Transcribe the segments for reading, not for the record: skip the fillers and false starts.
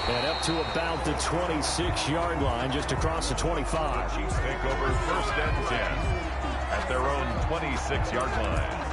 And up to about the 26-yard line, just across the 25. Chiefs take over 1st and 10 at their own 26-yard line.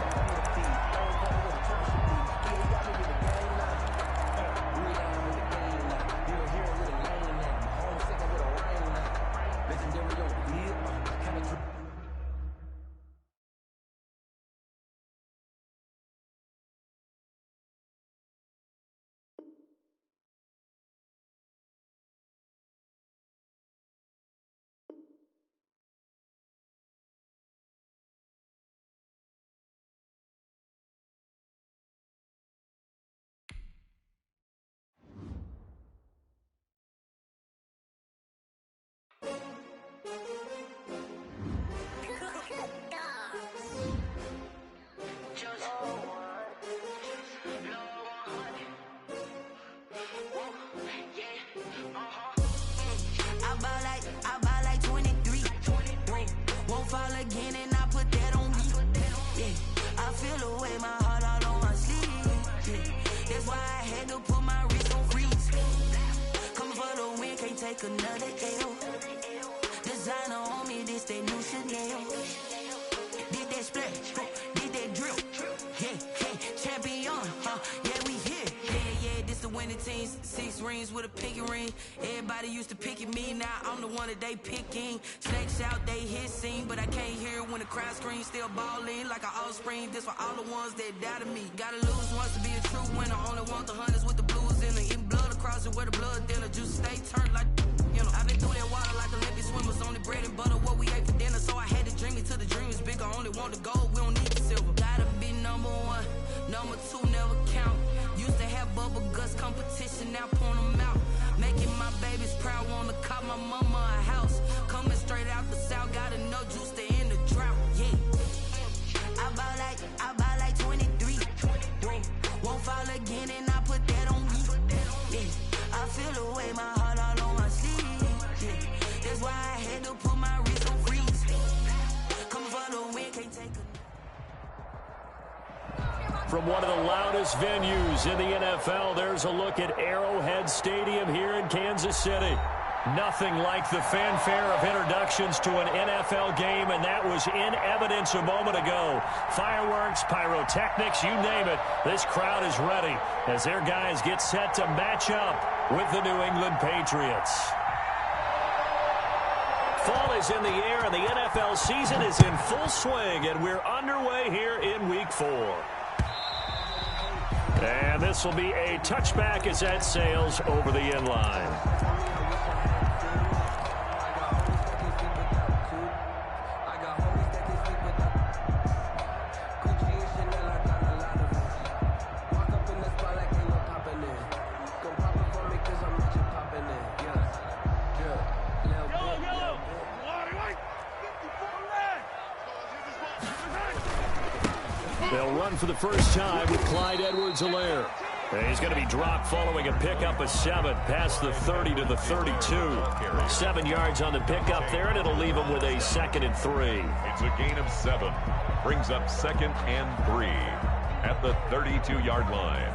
I buy like 23. Won't fall again and I put that on me. Yeah, I feel the way my heart all on my sleeve. Yeah, that's why I had to put my wrist on freeze. Coming for the win, can't take another L. Designer on me, this that new Chanel. Did that splash, did that drip. Yeah, champion, yeah, we here. Yeah, this the winning team. 6 rings with a pinky ring. Everybody used to pick at me, now I'm the one that they picking. Snakes out, they hit scene, but I can't hear it when the crowd screams. Still balling like an offspring. This for all the ones that doubted me. Gotta lose once to be a true winner. Only want the hunters with the blues in it. Eating blood across it where the blood thinner. Juice stay turned like, you know. I've been through that water like Olympic swimmers. Only bread and butter, what we ate for dinner. So I had to dream it till the dream is bigger. Only want the gold, we don't need the silver. Gotta be number 1, number 2 never count. Used to have bubble guts competition, now point them out. Making my babies proud, wanna cop my mama a house. Coming straight out the south, gotta know juice to end the drought. Yeah, I buy like 23. Won't fall again and I put that on me. Yeah, I feel the way my heart all on my sleeve. Yeah, that's why I had to put my wrist on freeze. Coming for the win, can't take a... From one of the loudest venues in the NFL, there's a look at Arrowhead Stadium here in Kansas City. Nothing like the fanfare of introductions to an NFL game, and that was in evidence a moment ago. Fireworks, pyrotechnics, you name it. This crowd is ready as their guys get set to match up with the New England Patriots. Fall is in the air, and the NFL season is in full swing, and we're underway here in Week 4. And this will be a touchback as that sails over the end line. They'll run for the first time with Clyde Edwards-Helaire. He's going to be dropped following a pickup of 7 past the 30 to the 32. 7 yards on the pickup there, and it'll leave him with a 2nd and 3. It's a gain of 7. Brings up 2nd and 3 at the 32-yard line.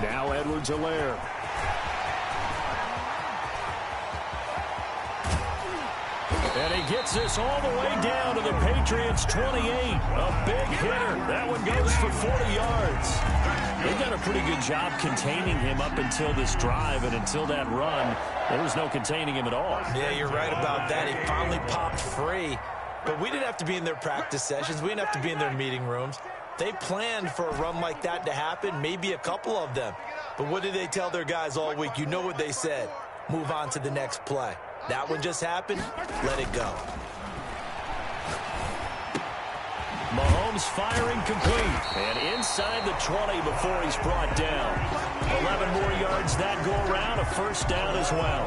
Now Edwards-Helaire. And he gets this all the way down to the Patriots' 28. A big hitter. That one goes for 40 yards. They've done a pretty good job containing him up until this drive, and until that run, there was no containing him at all. Yeah, you're right about that. He finally popped free. But we didn't have to be in their practice sessions. We didn't have to be in their meeting rooms. They planned for a run like that to happen, maybe a couple of them. But what did they tell their guys all week? You know what they said. Move on to the next play. That one just happened. Let it go. Mahomes firing complete. And inside the 20 before he's brought down. 11 more yards that go around. A first down as well.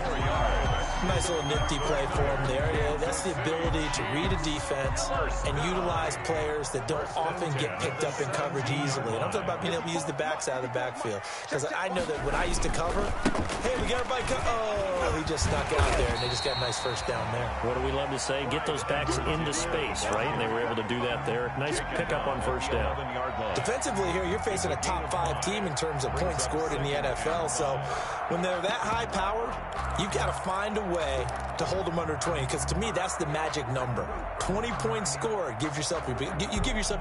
Nice little nifty play for him there. Yeah, that's the ability to read a defense and utilize players that don't often get picked up in coverage easily. And I'm talking about being able to use the backs out of the backfield. Because I know that when I used to cover, hey, we got everybody. Oh, he just snuck it out there, and they just got a nice first down there. What do we love to say? Get those backs into space, right? And they were able to do that there. Nice pickup on first down. Defensively here, you're facing a top 5 team in terms of points scored in the NFL. So when they're that high powered, you've got to find a way to hold them under 20, because to me, that's the magic number. 20 points scored, you give yourself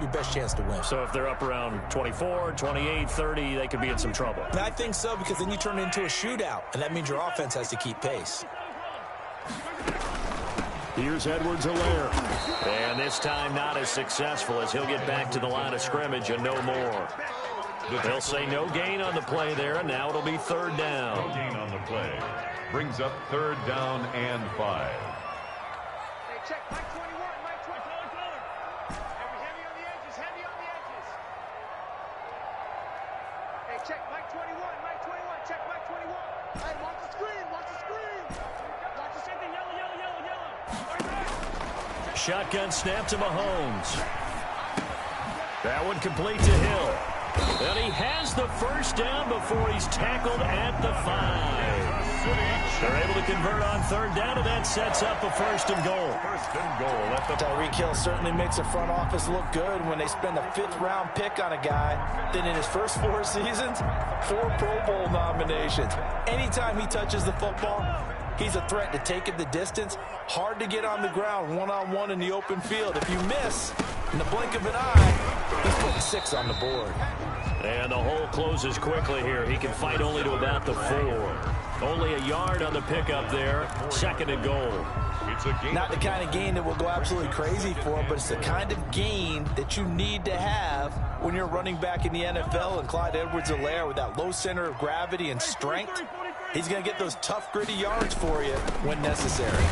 your best chance to win. So if they're up around 24, 28, 30, they could be in some trouble. And I think so, because then you turn it into a shootout, and that means your offense has to keep pace. Here's Edwards-Helaire. And this time not as successful, as he'll get back to the line of scrimmage and no more. They'll say no gain on the play there, and now it'll be third down. No gain on the play. Brings up third down and 5. Hey, check Mike 21, Mike 21. Heavy on the edges, heavy on the edges. Hey, check Mike 21, Mike 21, check Mike 21. Hey, watch the screen, watch the screen. Watch the same thing, yellow, yellow, yellow, yellow. Shotgun snap to Mahomes. That one complete to Hill. And he has the first down before he's tackled at the 5. They're able to convert on third down, and that sets up a first and goal. First and goal at the... Tyreek Hill certainly makes the front office look good when they spend a 5th-round pick on a guy. Then in his first 4 seasons, 4 Pro Bowl nominations. Anytime he touches the football, he's a threat to take it the distance. Hard to get on the ground one-on-one in the open field. If you miss, in the blink of an eye, he's putting 6 on the board. And the hole closes quickly here. He can fight only to about the 4. Only a yard on the pickup there. Second and goal. It's a gain. Not the kind of gain that will go absolutely crazy for him, but it's the kind of gain that you need to have when you're running back in the NFL. And Clyde Edwards-Helaire, with that low center of gravity and strength, he's going to get those tough, gritty yards for you when necessary.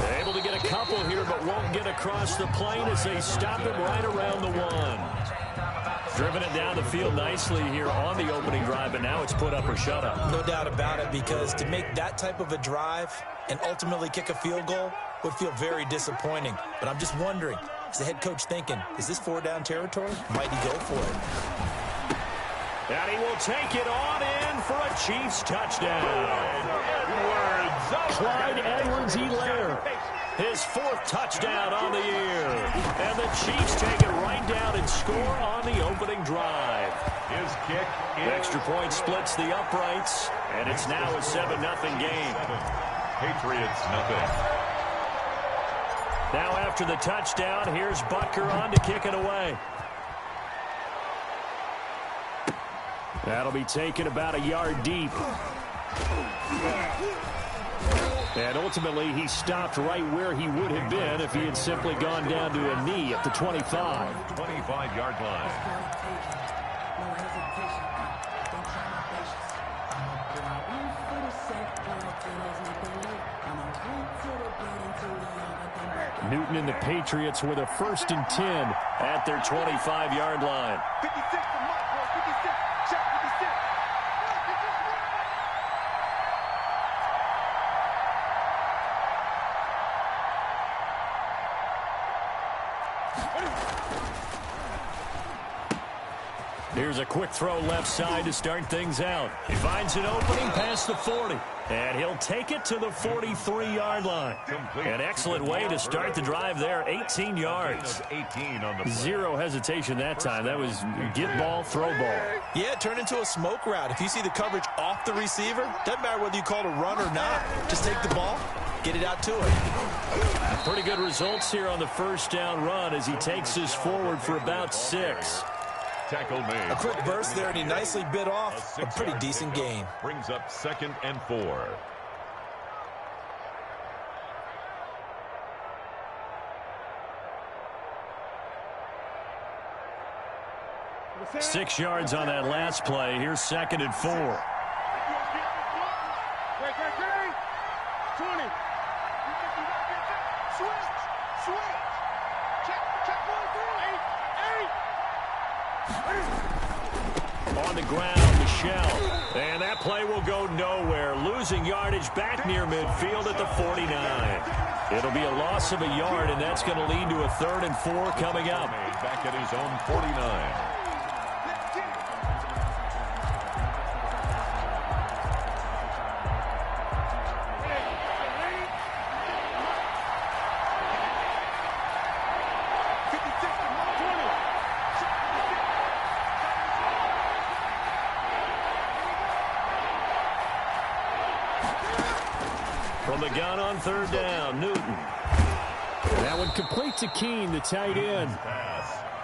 They're able to get a couple here, but won't get across the plane as they stop it right around the 1. Driven it down the field nicely here on the opening drive, and now it's put up or shut up. No doubt about it, because to make that type of a drive and ultimately kick a field goal would feel very disappointing. But I'm just wondering, is the head coach thinking, is this 4-down territory? Might he go for it? And he will take it on in for a Chiefs touchdown. Clyde Edwards-Helaire, his 4th touchdown on the year. And the Chiefs take it right down and score on the opening drive. His kick is... Extra point splits the uprights, and it's now a 7-0 game. Patriots nothing. Now after the touchdown, here's Butker on to kick it away. That'll be taken about a yard deep. And ultimately, he stopped right where he would have been if he had simply gone down to a knee at the 25. 25-yard line. Newton and the Patriots with a 1st and 10 at their 25-yard line. 56 to Mike, boy, 56. Check 56. Here's a quick throw left side to start things out. He finds an opening past the 40. And he'll take it to the 43-yard line. An excellent way to start the drive there. 18 yards. 18 on the Zero hesitation that time. That was get ball, throw ball. Yeah, it turned into a smoke route. If you see the coverage off the receiver, doesn't matter whether you call it a run or not. Just take the ball, get it out to it. Pretty good results here on the first down run as he takes us forward for about 6. Tackle made. A quick burst there, and he nicely bit off a pretty decent gain. Brings up 2nd and 4. Six yards on that last play. Here's 2nd and 4. Great. 20. Switch. Check 1, 3. 8. On on the ground, Michel. And that play will go nowhere. Losing yardage back near midfield at the 49. It'll be a loss of a yard, and that's going to lead to a 3rd and 4 coming up. Back at his own 49. From the gun on 3rd down, Newton. That one complete to Keene, the tight end.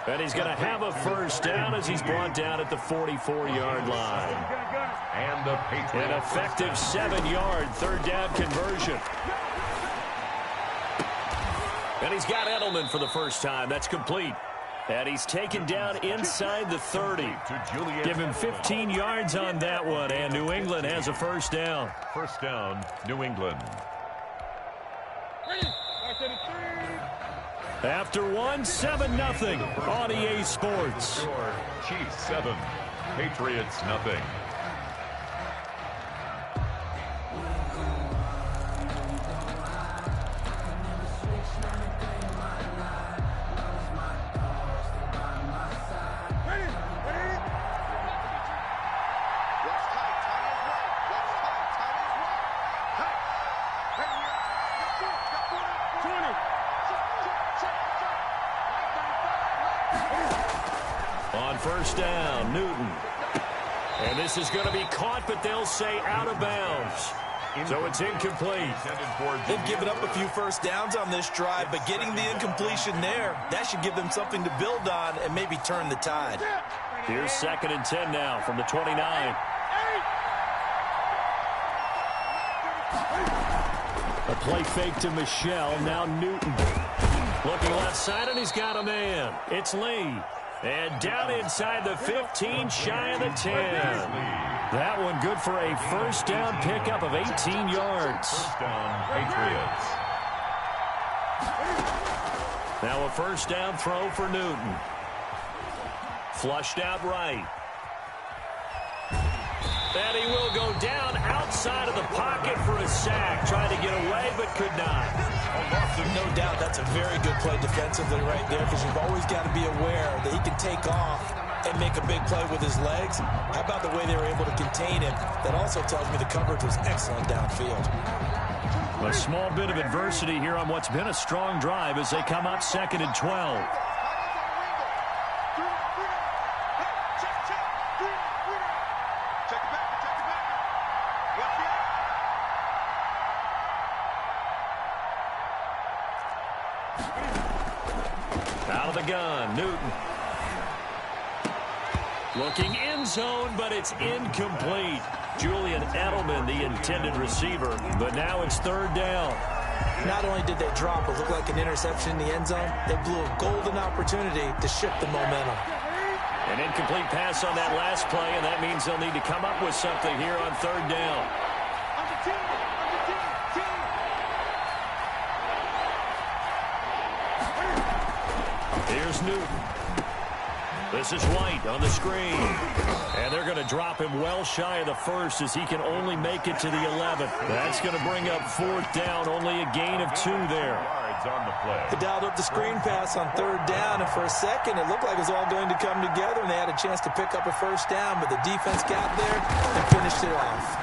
And he's going to have a 1st down as he's brought down at the 44-yard line. And the Patriots. An effective 7-yard 3rd down conversion. And he's got Edelman for the first time. That's complete. And he's taken down inside the 30. Give him 15 yards on that one, and New England has a 1st down. 1st down, New England. After 7-0 on EA Sports. Chiefs 7, Patriots nothing. On 1st down, Newton. And this is going to be caught, but they'll say out of bounds. So it's incomplete. They've given up a few 1st downs on this drive, but getting the incompletion there, that should give them something to build on and maybe turn the tide. Here's 2nd and 10 now from the 29. A play fake to Michel. Now Newton. Looking left side, and he's got a man. It's Lee. And down inside the 15, shy of the 10. That one good for a 1st down pickup of 18 yards. 1st down, Patriots. Now a 1st down throw for Newton. Flushed out right. And he will go down outside of the pocket for a sack. Tried to get away, but could not. No doubt that's a very good play defensively right there, because you've always got to be aware that he can take off and make a big play with his legs. How about the way they were able to contain him? That also tells me the coverage was excellent downfield. A small bit of adversity here on what's been a strong drive as they come up 2nd and 12. Out of the gun, Newton. Looking end zone, but it's incomplete. Julian Edelman, the intended receiver, but now it's 3rd down. Not only did they drop what looked like an interception in the end zone, they blew a golden opportunity to shift the momentum. An incomplete pass on that last play, and that means they'll need to come up with something here on 3rd down. Here's Newton. This is White on the screen. And they're going to drop him well shy of the 1st as he can only make it to the 11th. That's going to bring up 4th down, only a gain of 2 there. On the play. They dialed up the screen pass on 3rd down, and for a second it looked like it was all going to come together, and they had a chance to pick up a 1st down, but the defense got there and finished it off.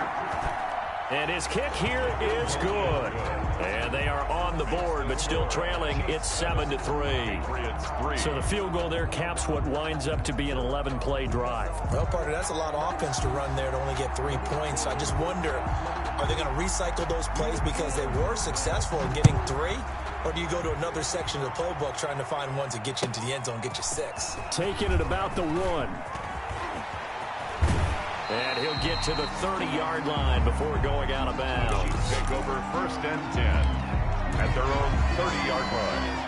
And his kick here is good. And they are on the board, but still trailing. It's 7-3. So the field goal there caps what winds up to be an 11-play drive. Well, partner, that's a lot of offense to run there to only get 3 points. I just wonder, are they going to recycle those plays because they were successful in getting 3? Or do you go to another section of the playbook trying to find ones that get you into the end zone, get you 6? Taking it about the 1. And he'll get to the 30-yard line before going out of bounds. Take over 1st and 10 at their own 30-yard line.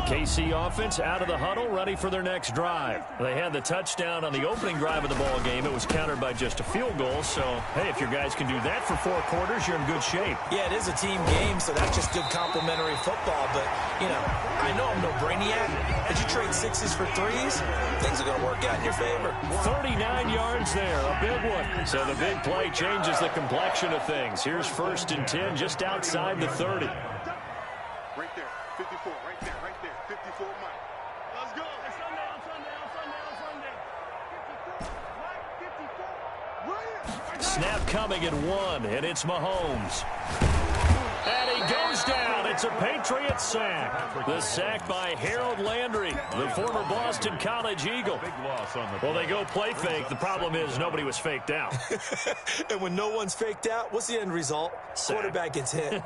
KC offense out of the huddle, ready for their next drive. They had the touchdown on the opening drive of the ball game. It was countered by just a field goal. So, hey, if your guys can do that for 4 quarters, you're in good shape. Yeah, it is a team game, so that's just good complimentary football. But, you know, I know I'm no brainiac. But you trade 6s for 3s, things are going to work out in your favor. 39 yards there, a big one. So the big play changes the complexion of things. Here's 1st and 10 just outside the 30. Right there, 54, right there, 54 Mike. Let's go. Hey, Sunday. 54, Mike, 54. Snap coming at 1, and it's Mahomes. And he goes down. It's a Patriot sack. The sack by Harold Landry, the former Boston College Eagle. Well, they go play fake. The problem is nobody was faked out. And when no one's faked out, what's the end result? Sack. Quarterback gets hit.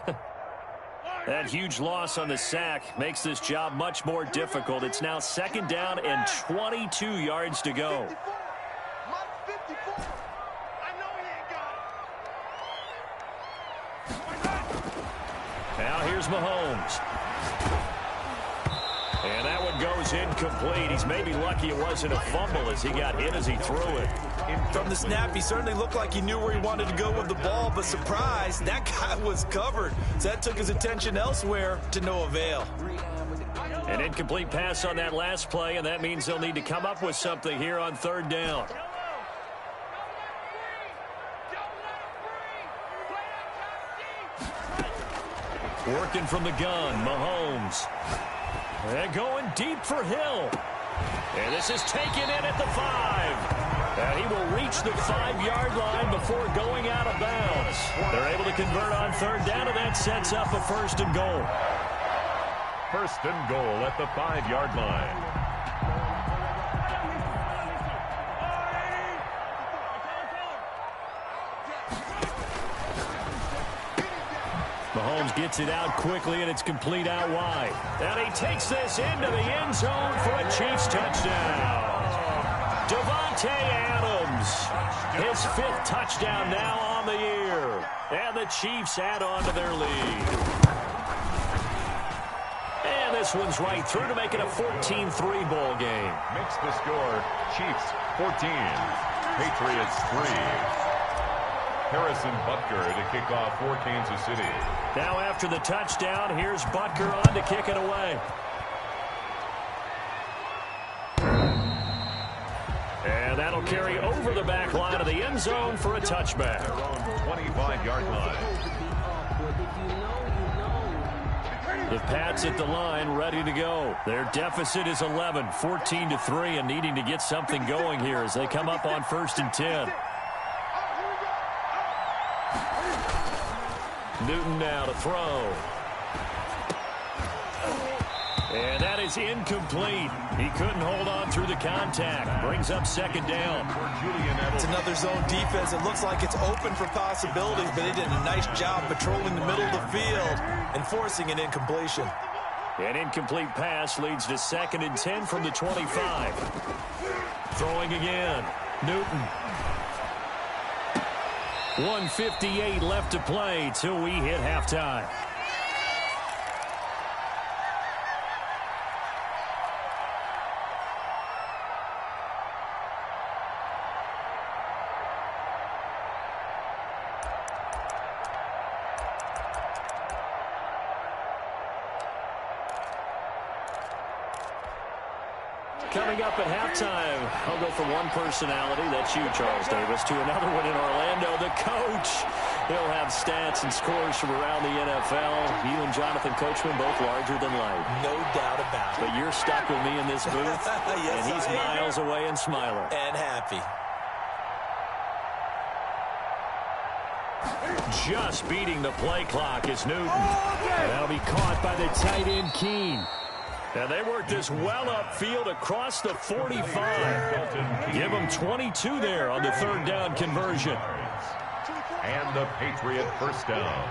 That huge loss on the sack makes this job much more difficult. It's now 2nd down and 22 yards to go. 54. Mike, 54. I know he ain't got it. Now here's Mahomes. And that one goes incomplete. He's maybe lucky it wasn't a fumble as he got hit as he threw it. From the snap, he certainly looked like he knew where he wanted to go with the ball, but surprise, that guy was covered. So that took his attention elsewhere to no avail. An incomplete pass on that last play, and that means they'll need to come up with something here on 3rd down. Working from the gun, Mahomes. And going deep for Hill. And this is taken in at the 5. And he will reach the 5-yard line before going out of bounds. They're able to convert on 3rd down, and that sets up a 1st and goal. 1st and goal at the 5-yard line. Mahomes gets it out quickly, and it's complete out wide. And he takes this into the end zone for a Chiefs touchdown. Devontae Adams, his 5th touchdown now on the year. And the Chiefs add on to their lead. And this one's right through to make it a 14-3 ball game. Makes the score Chiefs 14, Patriots 3. Harrison Butker to kick off for Kansas City. Now after the touchdown, here's Butker on to kick it away. And that'll carry over the back line of the end zone for a touchback. 25-yard line. The Pats at the line, ready to go. Their deficit is 11, 14-3, and needing to get something going here as they come up on 1st and 10. Newton now to throw. And that is incomplete. He couldn't hold on through the contact. Brings up 2nd down. It's another zone defense. It looks like it's open for possibilities, but they did a nice job patrolling the middle of the field and forcing an incompletion. An incomplete pass leads to 2nd and 10 from the 25. Throwing again. Newton. 1:58 left to play till we hit halftime. Coming up at halftime, I'll go from one personality, that's you, Charles Davis, to another one in Orlando, the coach. He'll have stats and scores from around the NFL. You and Jonathan Coachman both larger than life. No doubt about it. But you're stuck with me in this booth, yes, and he's miles away and smiling. And happy. Just beating the play clock is Newton. And that'll be caught by the tight end, Keene. And they work this well upfield across the 45. Give them 22 there on the 3rd down conversion. And the Patriot 1st down.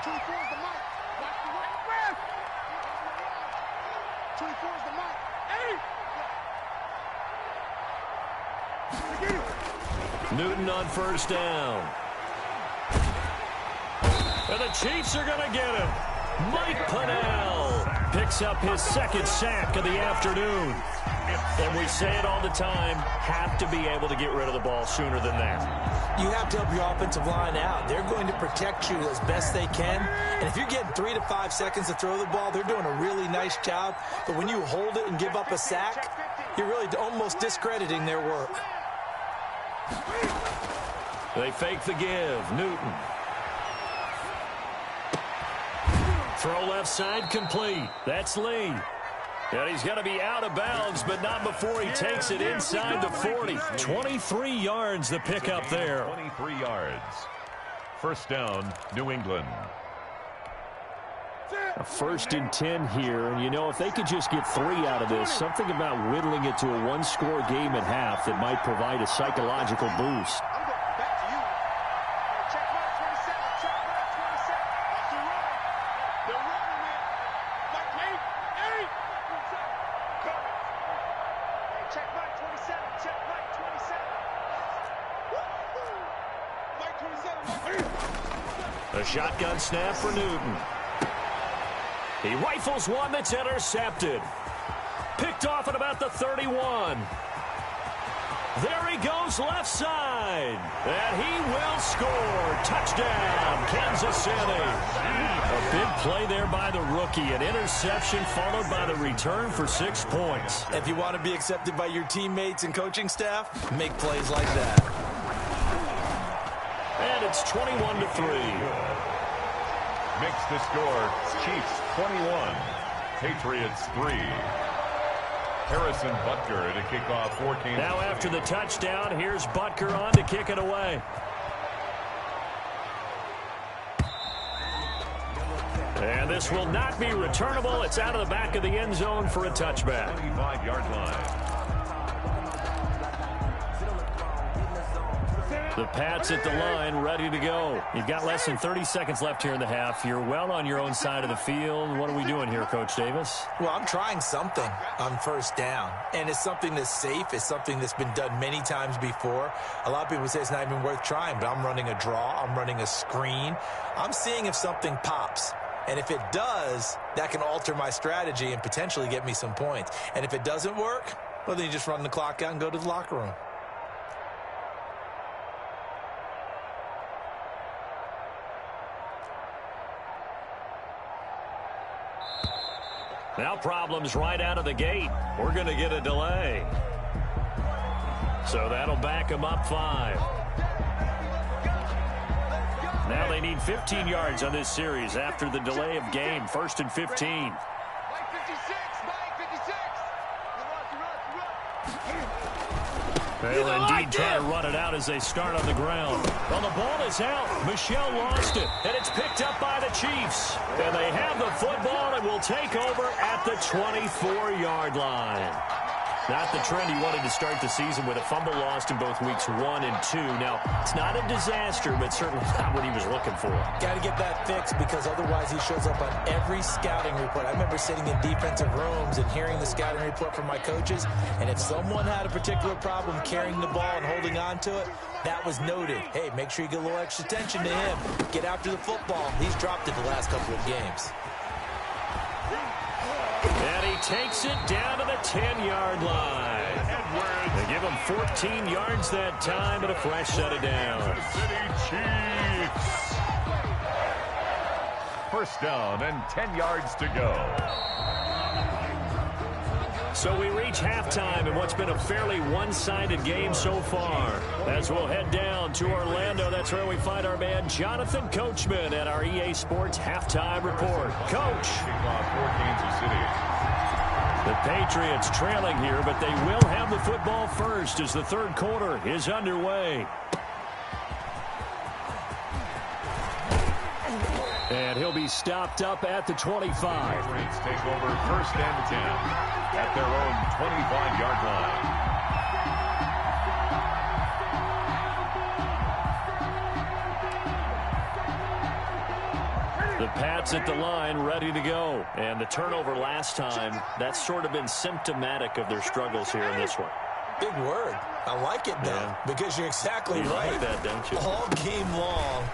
24 is the mic. Watch the right. 24 is the mic. Newton on 1st down. And the Chiefs are going to get him. Mike Pennell picks up his second sack of the afternoon. And we say it all the time, have to be able to get rid of the ball sooner than that. You have to help your offensive line out. They're going to protect you as best they can. And if you're getting 3 to 5 seconds to throw the ball, they're doing a really nice job. But when you hold it and give up a sack, you're really almost discrediting their work. They fake the give. Newton. Throw left side complete. That's Lee. And he's going to be out of bounds, but not before he takes it inside the 40. 23 yards the pickup there. 23 yards. First down, New England. A 1st and 10 here. And, you know, if they could just get 3 out of this, something about whittling it to a 1-score game at half that might provide a psychological boost. A shotgun snap for Newton. He rifles one that's intercepted. Picked off at about the 31. There he goes left side. And he will score. Touchdown, Kansas City. A big play there by the rookie. An interception followed by the return for 6 points. If you want to be accepted by your teammates and coaching staff, make plays like that. And it's 21-3. Makes the score, Chiefs 21, Patriots 3. Harrison Butker to kick off for Kansas. Now after the touchdown, here's Butker on to kick it away. And this will not be returnable. It's out of the back of the end zone for a touchback. 25-yard line. The Pats at the line, ready to go. You've got less than 30 seconds left here in the half. You're well on your own side of the field. What are we doing here, Coach Davis? Well, I'm trying something on first down, and it's something that's safe. It's something that's been done many times before. A lot of people say it's not even worth trying, but I'm running a draw. I'm running a screen. I'm seeing if something pops. And if it does, that can alter my strategy and potentially get me some points. And if it doesn't work, well, then you just run the clock out and go to the locker room. Now problems right out of the gate. We're going to get a delay. So that'll back them up 5. Now they need 15 yards on this series after the delay of game. 1st and 15. They'll indeed try to run it out as they start on the ground. Well, the ball is out. Michel lost it, and it's picked up by the Chiefs. And they have the football and will take over at the 24-yard line. Not the trend he wanted to start the season with a fumble lost in both weeks 1 and 2. Now, it's not a disaster, but certainly not what he was looking for. Got to get that fixed because otherwise he shows up on every scouting report. I remember sitting in defensive rooms and hearing the scouting report from my coaches, and if someone had a particular problem carrying the ball and holding on to it, that was noted. Hey, make sure you get a little extra attention to him. Get after the football. He's dropped it the last couple of games. And he takes it down to the 10-yard line. They give him 14 yards that time, but a fresh set of downs. City Chiefs. First down and 10 yards to go. So we reach halftime in what's been a fairly one-sided game so far. As we'll head down to Orlando, that's where we find our man Jonathan Coachman at our EA Sports Halftime Report. Coach. Kickoff for Kansas City. The Patriots trailing here, but they will have the football first as the third quarter is underway. And he'll be stopped up at the 25. Patriots take over 1st and 10 at their own 25-yard line. The Pats at the line, ready to go. And the turnover last time, that's sort of been symptomatic of their struggles here in this one. Big word. I like it, though, because you're exactly right. You like that, don't you? All game long,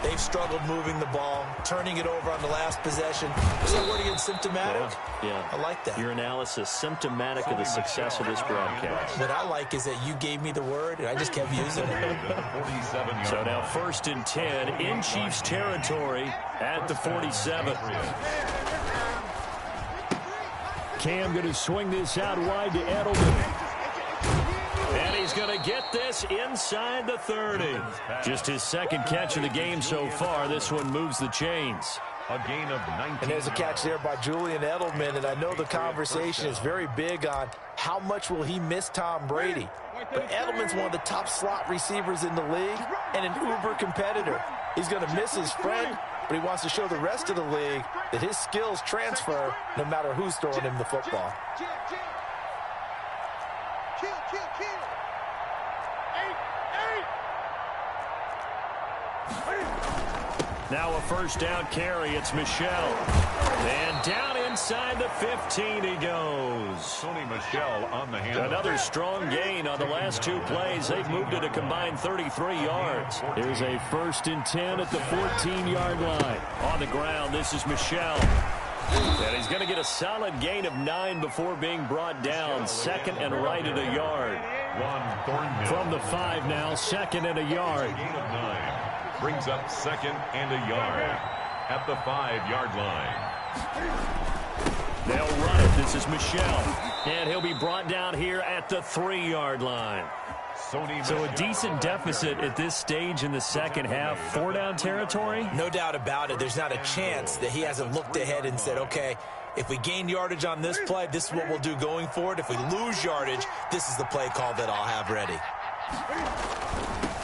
They've struggled moving the ball, turning it over on the last possession. Is that word again, symptomatic? Yeah. I like that. Your analysis, symptomatic of the success of this broadcast. What I like is that you gave me the word, and I just kept using it. So now 1st and 10 in Chiefs territory at the 47. Cam going to swing this out wide to Edelman. And he's going to get this inside the 30. Just his second catch of the game so far. This one moves the chains. A gain of 19. And there's a catch there by Julian Edelman, and I know the conversation is very big on how much will he miss Tom Brady. But Edelman's one of the top slot receivers in the league and an uber competitor. He's going to miss his friend, but he wants to show the rest of the league that his skills transfer no matter who's throwing him the football. Now a first down carry. It's Michel. And down inside the 15 he goes. Sony Michel on the hand. Another strong gain on the last 2 plays. They've moved it a combined 33 yards. Here's a 1st and 10 at the 14-yard line. On the ground, this is Michel. And he's going to get a solid gain of 9 before being brought down. 2nd and right at a yard. From the 5 now, 2nd and a yard. Gain of 9. Brings up 2nd and a yard at the 5-yard line. They'll run it. This is Michel. And he'll be brought down here at the 3-yard line. So a decent deficit at this stage in the second half. 4-down territory? No doubt about it. There's not a chance that he hasn't looked ahead and said, okay, if we gain yardage on this play, this is what we'll do going forward. If we lose yardage, this is the play call that I'll have ready.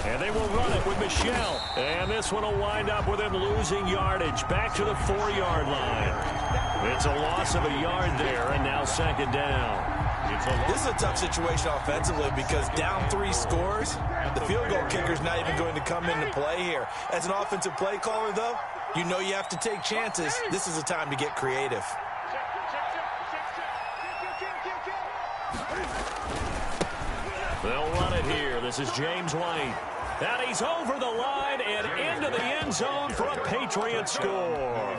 And they will run it with Michel. And this one will wind up with him losing yardage. Back to the 4-yard line. It's a loss of a yard there, and now 2nd down. This is a tough situation offensively because down 3 scores, the field goal kicker's not even going to come into play here. As an offensive play caller, though, you know you have to take chances. This is a time to get creative. They'll run it here. This is James White. And he's over the line and into the end zone for a Patriots score.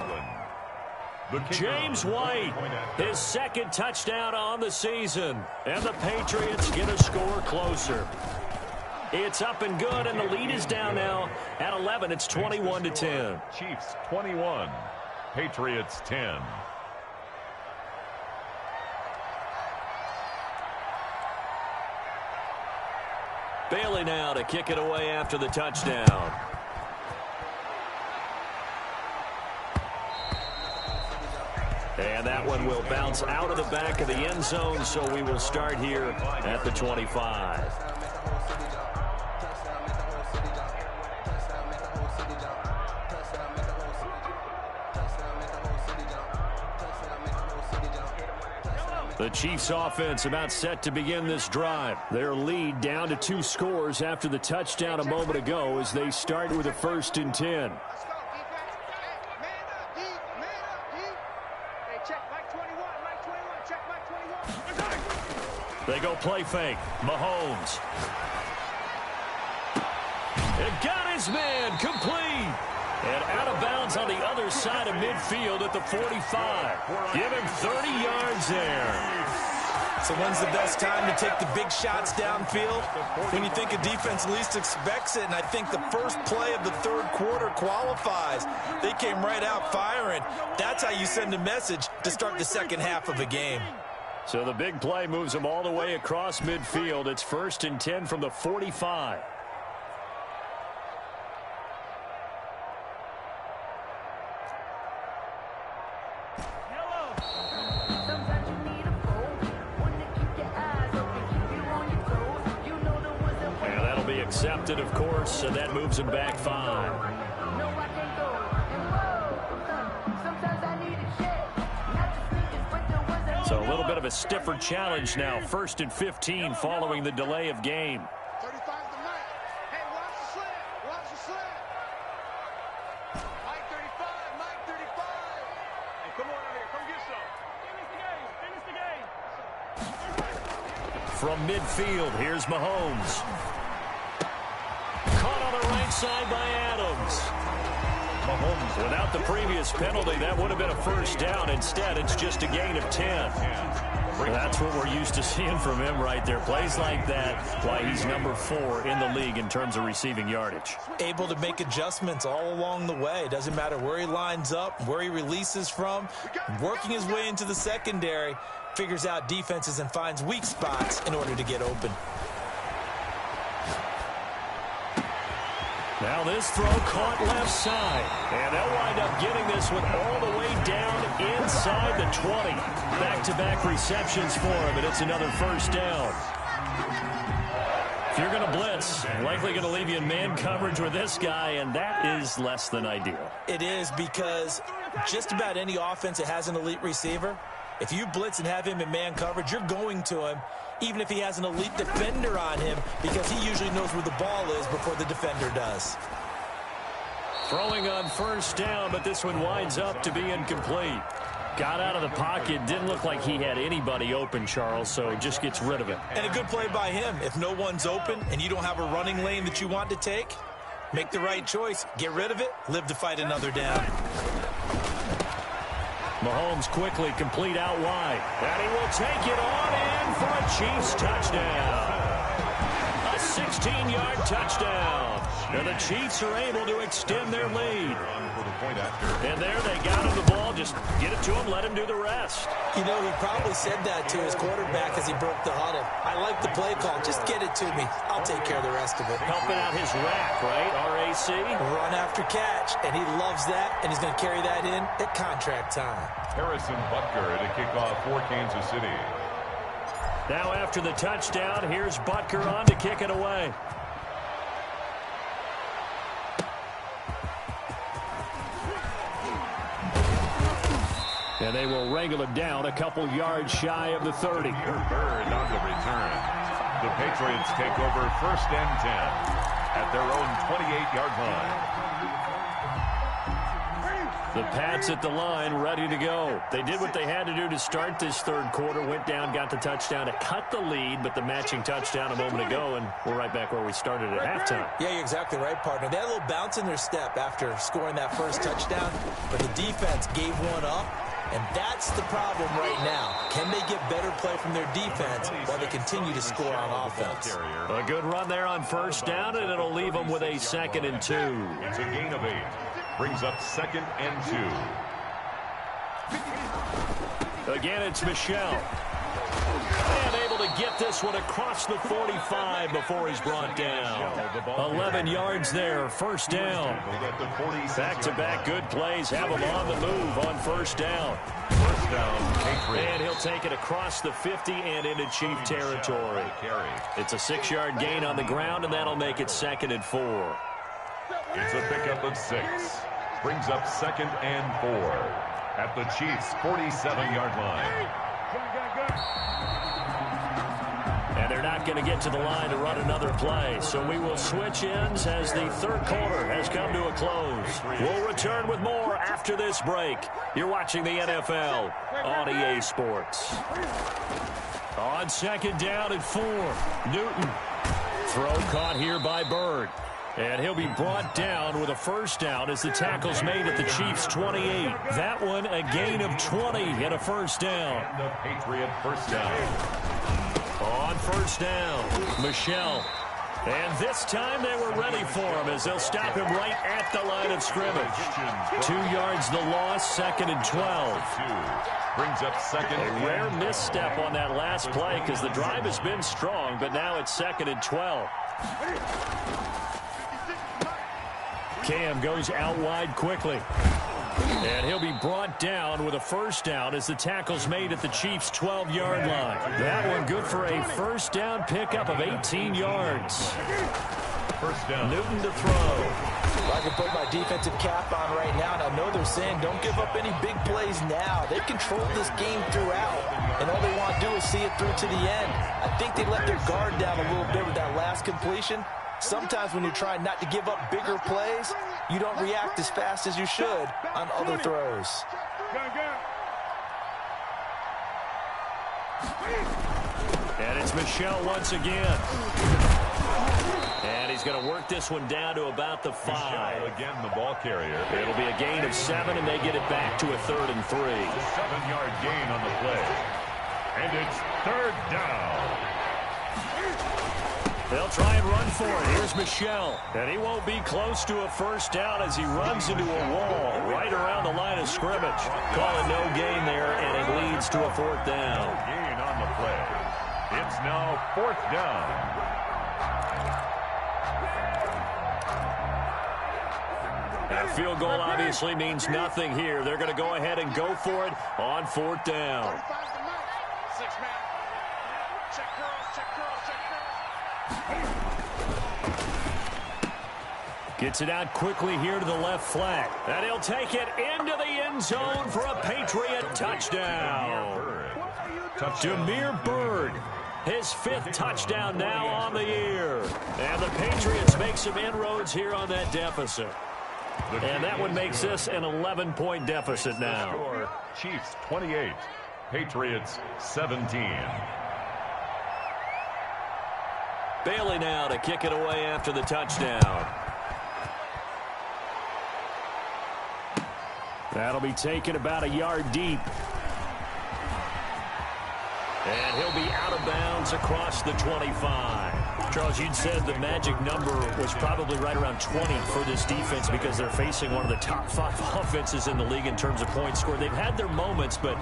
James White, his 2nd touchdown on the season. And the Patriots get a score closer. It's up and good, and the lead is down now at 11. It's 21-10. Chiefs 21, Patriots 10. Bailey now to kick it away after the touchdown. And that one will bounce out of the back of the end zone, so we will start here at the 25. The Chiefs offense about set to begin this drive. Their lead down to 2 scores after the touchdown a moment ago as they start with a 1st and 10. They go play fake. Mahomes. It got his man complete. And out of bounds on the other side of midfield at the 45. Give him 30 yards there. So when's the best time to take the big shots downfield? When you think a defense least expects it, and I think the first play of the 3rd quarter qualifies. They came right out firing. That's how you send a message to start the second half of a game. So the big play moves them all the way across midfield. It's 1st and 10 from the 45. Accepted, of course, and that moves him back 5. So a little bit of a stiffer challenge now. 1st and 15 following the delay of game. 35 to Mike. Hey, watch the slant. Watch the slant. Mike 35. Mike 35. Hey, come on out here. Come get some. Finish the game. From midfield, here's Mahomes. Caught on the right side by Adams. Mahomes. Without the previous penalty, that would have been a first down. Instead, it's just a gain of 10. That's what we're used to seeing from him right there. Plays like that, why he's number 4 in the league in terms of receiving yardage. Able to make adjustments all along the way. Doesn't matter where he lines up, where he releases from. Working his way into the secondary, figures out defenses and finds weak spots in order to get open. Now this throw caught left side. And they'll wind up getting this one all the way down inside the 20. Back-to-back receptions for him, and it's another first down. If you're going to blitz, likely going to leave you in man coverage with this guy, and that is less than ideal. It is, because just about any offense that has an elite receiver, if you blitz and have him in man coverage, you're going to him, even if he has an elite defender on him, because he usually knows where the ball is before the defender does. Throwing on first down, but this one winds up to be incomplete. Got out of the pocket, didn't look like he had anybody open, Charles, so just gets rid of it. And a good play by him. If no one's open and you don't have a running lane that you want to take, make the right choice. Get rid of it, live to fight another down. Mahomes quickly complete out wide. And he will take it on in for a Chiefs touchdown. A 16-yard touchdown. And the Chiefs are able to extend their lead. And there they got him the ball. Just get it to him, let him do the rest. You know, he probably said that to his quarterback as he broke the huddle. I like the play call. Just get it to me. I'll take care of the rest of it. Helping out his rack, right? RAC. Run after catch, and he loves that, and he's going to carry that in at contract time. Harrison Butker to kick off for Kansas City. Now after the touchdown, here's Butker on to kick it away. And they will wrangle it down a couple yards shy of the 30. Bird on the return. The Patriots take over 1st and 10 at their own 28-yard line. The Pats at the line, ready to go. They did what they had to do to start this third quarter. Went down, got the touchdown to cut the lead, but the matching touchdown a moment ago, and we're right back where we started at halftime. Yeah, you're exactly right, partner. They had a little bounce in their step after scoring that first touchdown, but the defense gave one up. And that's the problem right now. Can they get better play from their defense while they continue to score on offense? A good run there on first down, and it'll leave them with a 2nd and 2. It's a gain of 8. Brings up 2nd and 2. Again, it's Michel. And able to get this one across the 45 before he's brought down. 11 yards there, first down. Back-to-back good plays have him on the move on first down. First down, Patriots. And he'll take it across the 50 and into Chief territory. It's a 6-yard gain on the ground, and that'll make it 2nd and 4. It's a pickup of 6. Brings up 2nd and 4 at the Chiefs' 47-yard line. And they're not going to get to the line to run another play. So we will switch ends as the third quarter has come to a close. We'll return with more after this break. You're watching the NFL on EA Sports. On 2nd down and 4. Newton. Throw caught here by Bird. And he'll be brought down with a first down as the tackle's made at the Chiefs' 28. That one a gain of 20 and a first down. The Patriot first down. On first down, Michel. And this time they were ready for him as they'll stop him right at the line of scrimmage. 2 yards the loss, 2nd and 12. Brings up 2nd. A rare misstep on that last play because the drive has been strong, but now it's 2nd and 12. Cam goes out wide quickly. And he'll be brought down with a first down as the tackle's made at the Chiefs' 12-yard line. That one good for a first down pickup of 18 yards. First down. Newton to throw. I can put my defensive cap on right now, and I know they're saying don't give up any big plays now. They controlled this game throughout, and all they want to do is see it through to the end. I think they let their guard down a little bit with that last completion. Sometimes when you're trying not to give up bigger plays, you don't react as fast as you should on other throws. And it's Michel once again. And he's going to work this one down to about the 5. Again, the ball carrier. It'll be a gain of 7, and they get it back to a 3rd and 3. 7-yard gain on the play. And it's 3rd down. They'll try and run for it. Here's Michel. And he won't be close to a first down as he runs into a wall right around the line of scrimmage. Call it no gain there, and it leads to a 4th down. No gain on the play. It's now 4th down. A field goal obviously means nothing here. They're going to go ahead and go for it on 4th down. 6-man. Check girls, check girls, check girls. Gets it out quickly here to the left flank. And he'll take it into the end zone for a Patriot touchdown. Demir Bird, his 5th touchdown now on the year. And the Patriots make some inroads here on that deficit. And that one makes this an 11-point deficit now. Chiefs 28, Patriots 17. Bailey now to kick it away after the touchdown. That'll be taken about a yard deep. And he'll be out of bounds across the 25. Charles, you'd said the magic number was probably right around 20 for this defense because they're facing one of the top 5 offenses in the league in terms of points scored. They've had their moments, but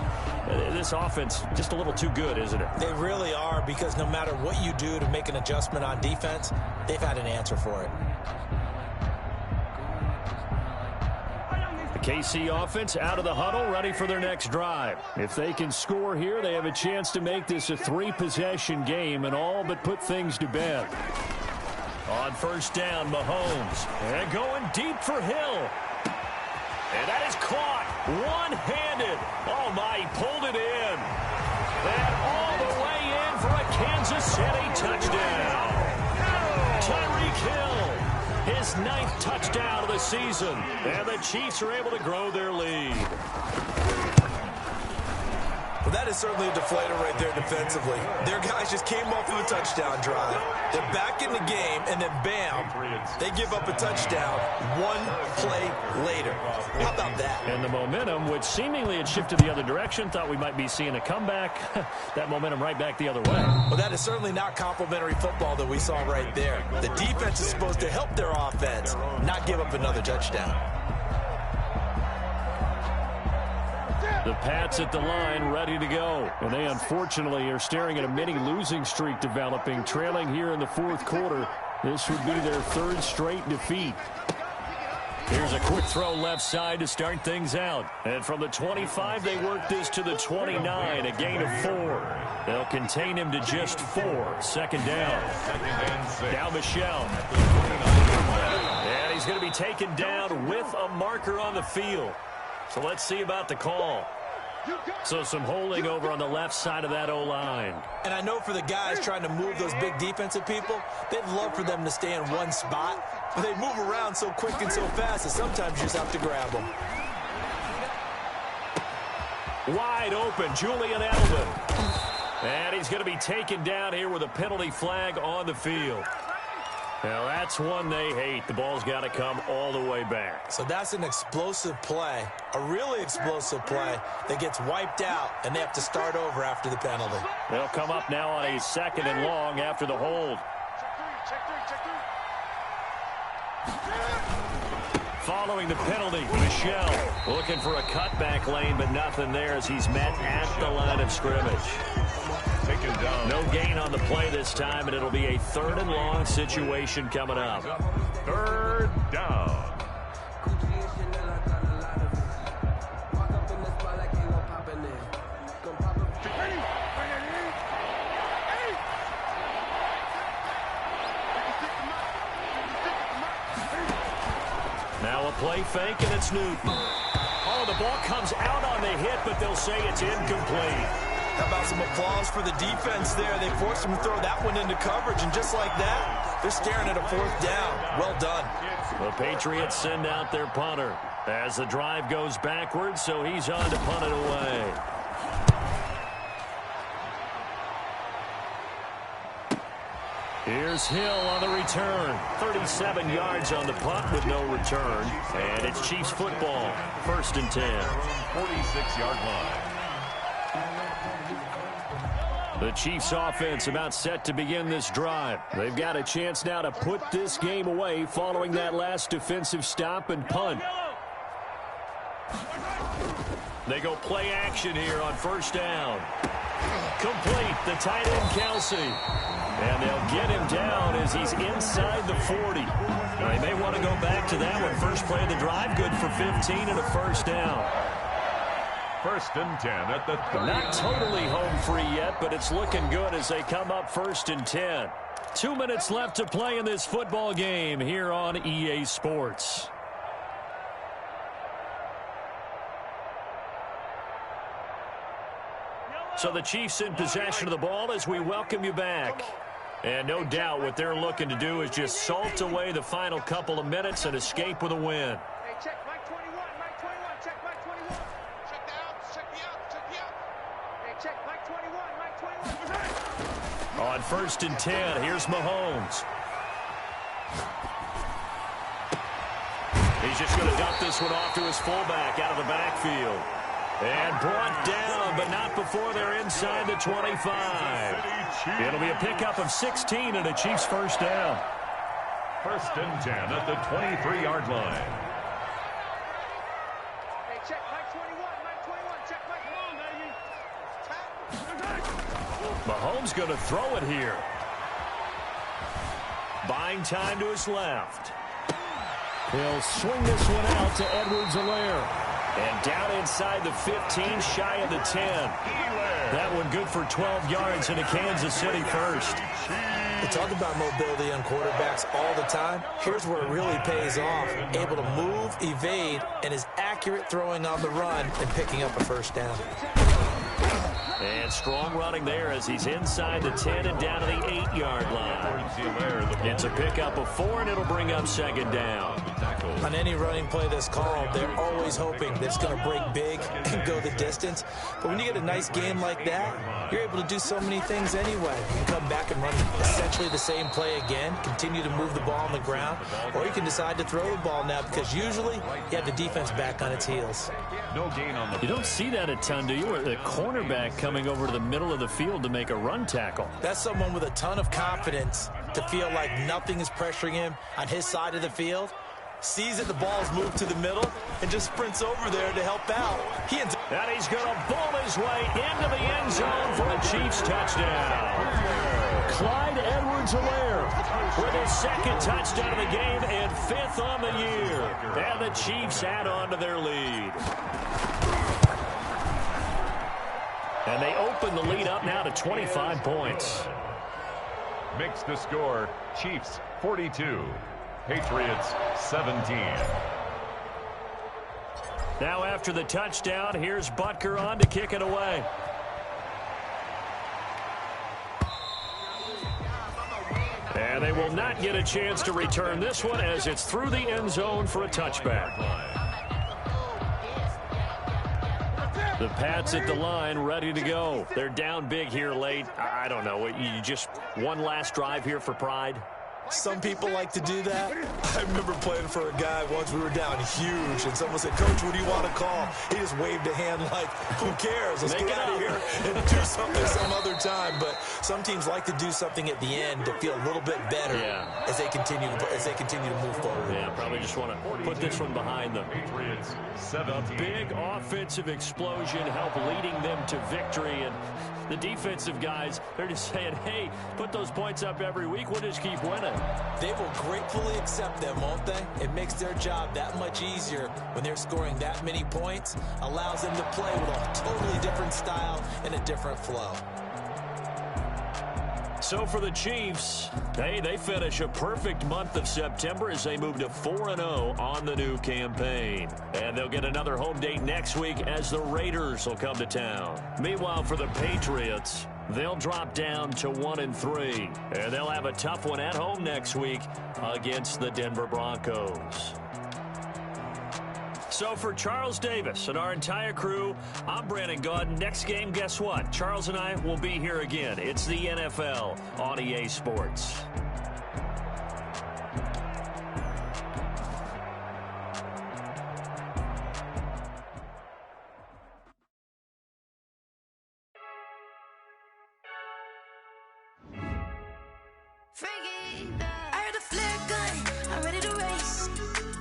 this offense just a little too good, isn't it? They really are, because no matter what you do to make an adjustment on defense, they've had an answer for it. The KC offense out of the huddle, ready for their next drive. If they can score here, they have a chance to make this a 3-possession game and all but put things to bed. On 1st down, Mahomes. And going deep for Hill. And that is caught one-handed. Oh, my, he pulled it in. And all the way in for a Kansas City touchdown. Tyreek Hill. His 9th touchdown of the season. And the Chiefs are able to grow their lead. Well, that is certainly a deflator right there defensively. Their guys just came off of a touchdown drive. They're back in the game, and then bam, they give up a touchdown 1 play later. How about that? And the momentum, which seemingly had shifted the other direction, thought we might be seeing a comeback. That momentum right back the other way. Well, that is certainly not complimentary football that we saw right there. The defense is supposed to help their offense, not give up another touchdown. The Pats at the line, ready to go. And they unfortunately are staring at a mini losing streak developing, trailing here in the 4th quarter. This would be their 3rd straight defeat. Here's a quick throw left side to start things out. And from the 25, they work this to the 29, a gain of 4. They'll contain him to just 4. 2nd down. Now Michel. And he's going to be taken down with a marker on the field. So let's see about the call. So some holding over on the left side of that O-line. And I know for the guys trying to move those big defensive people, they'd love for them to stay in one spot, but they move around so quick and so fast that sometimes you just have to grab them. Wide open, Julian Edelman. And he's going to be taken down here with a penalty flag on the field. Now, that's one they hate. The ball's got to come all the way back. So that's an explosive play, a really explosive play that gets wiped out, and they have to start over after the penalty. They'll come up now on a 2nd and long after the hold. Following the penalty, Michel looking for a cutback lane, but nothing there as he's met at the line of scrimmage. Taken down. No gain on the play this time, and it'll be a 3rd and long situation coming up. 3rd down. Now a play fake, and it's Newton. Oh, the ball comes out on the hit, but they'll say it's incomplete. How about some applause for the defense there? They forced him to throw that one into coverage, and just like that, they're staring at a 4th down. Well done. The Patriots send out their punter as the drive goes backwards, so he's on to punt it away. Here's Hill on the return. 37 yards on the punt with no return. And it's Chiefs football. 1st and 10. 46-yard line. The Chiefs offense about set to begin this drive. They've got a chance now to put this game away following that last defensive stop and punt. They go play action here on 1st down. Complete, the tight end Kelsey. And they'll get him down as he's inside the 40. Now, they may want to go back to that one. First play of the drive, good for 15 and a 1st down. 1st and 10 at the 30. Not totally home free yet, but it's looking good as they come up 1st and 10. 2 minutes left to play in this football game here on EA Sports. So the Chiefs in possession of the ball as we welcome you back. And no doubt what they're looking to do is just salt away the final couple of minutes and escape with a win. Hey, check Mike 21, Mike 21, check Mike 21. Check the outs, check the outs, check the outs. Hey, check Mike 21, Mike 21. On 1st and 10, here's Mahomes. He's just going to dump this one off to his fullback out of the backfield. And brought down, but not before they're inside the 25. It'll be a pickup of 16 and a Chiefs 1st down. 1st and 10 at the 23-yard line. Hey, check Mike 21, Mike 21, check Mike. Come on, baby. Mahomes going to throw it here. Buying time to his left. He'll swing this one out to Edwards-Helaire. And down inside the 15, shy of the 10. That one good for 12 yards in a Kansas City 1st. We talk about mobility on quarterbacks all the time. Here's where it really pays off. Able to move, evade, and is accurate throwing on the run and picking up a 1st down. And strong running there as he's inside the 10 and down to the 8-yard line. It's a pickup of 4, and it'll bring up 2nd down. On any running play that's called, they're always hoping that it's going to break big and go the distance. But when you get a nice game like that, you're able to do so many things anyway. You can come back and run essentially the same play again, continue to move the ball on the ground, or you can decide to throw the ball now because usually you have the defense back on its heels. No gain on the. You don't see that a ton, do you? Or the cornerback coming over to the middle of the field to make a run tackle. That's someone with a ton of confidence to feel like nothing is pressuring him on his side of the field. Sees that the ball's moved to the middle and just sprints over there to help out. And he's going to bowl his way into the end zone for a Chiefs touchdown. Clyde Edwards-Helaire with his 2nd touchdown of the game and 5th on the year. And the Chiefs add on to their lead. And they open the lead up now to 25 points. Makes the score Chiefs 42. Patriots 17. Now after the touchdown, here's Butker on to kick it away. And they will not get a chance to return this one as it's through the end zone for a touchback. The Pats at the line ready to go. They're down big here late. I don't know. You just one last drive here for pride. Some people like to do that. I remember playing for a guy once. We were down huge, and someone said, "Coach, what do you want to call?" He just waved a hand like, "Who cares? Let's get out of here and do something some other time." But some teams like to do something at the end to feel a little bit better as they continue to move forward. Yeah, probably just want to put this one behind them. Patriots A big offensive explosion helped leading them to victory, and the defensive guys, they're just saying, "Hey, put those points up every week. We'll just keep winning." They will gratefully accept them, won't they? It makes their job that much easier when they're scoring that many points, allows them to play with a totally different style and a different flow. So for the Chiefs, they finish a perfect month of September as they move to 4-0 on the new campaign. And they'll get another home date next week as the Raiders will come to town. Meanwhile, for the Patriots, they'll drop down to 1-3. And they'll have a tough one at home next week against the Denver Broncos. So for Charles Davis and our entire crew, I'm Brandon Gaudin. Next game, guess what? Charles and I will be here again. It's the NFL on EA Sports. I heard the flare gun, I'm ready to race.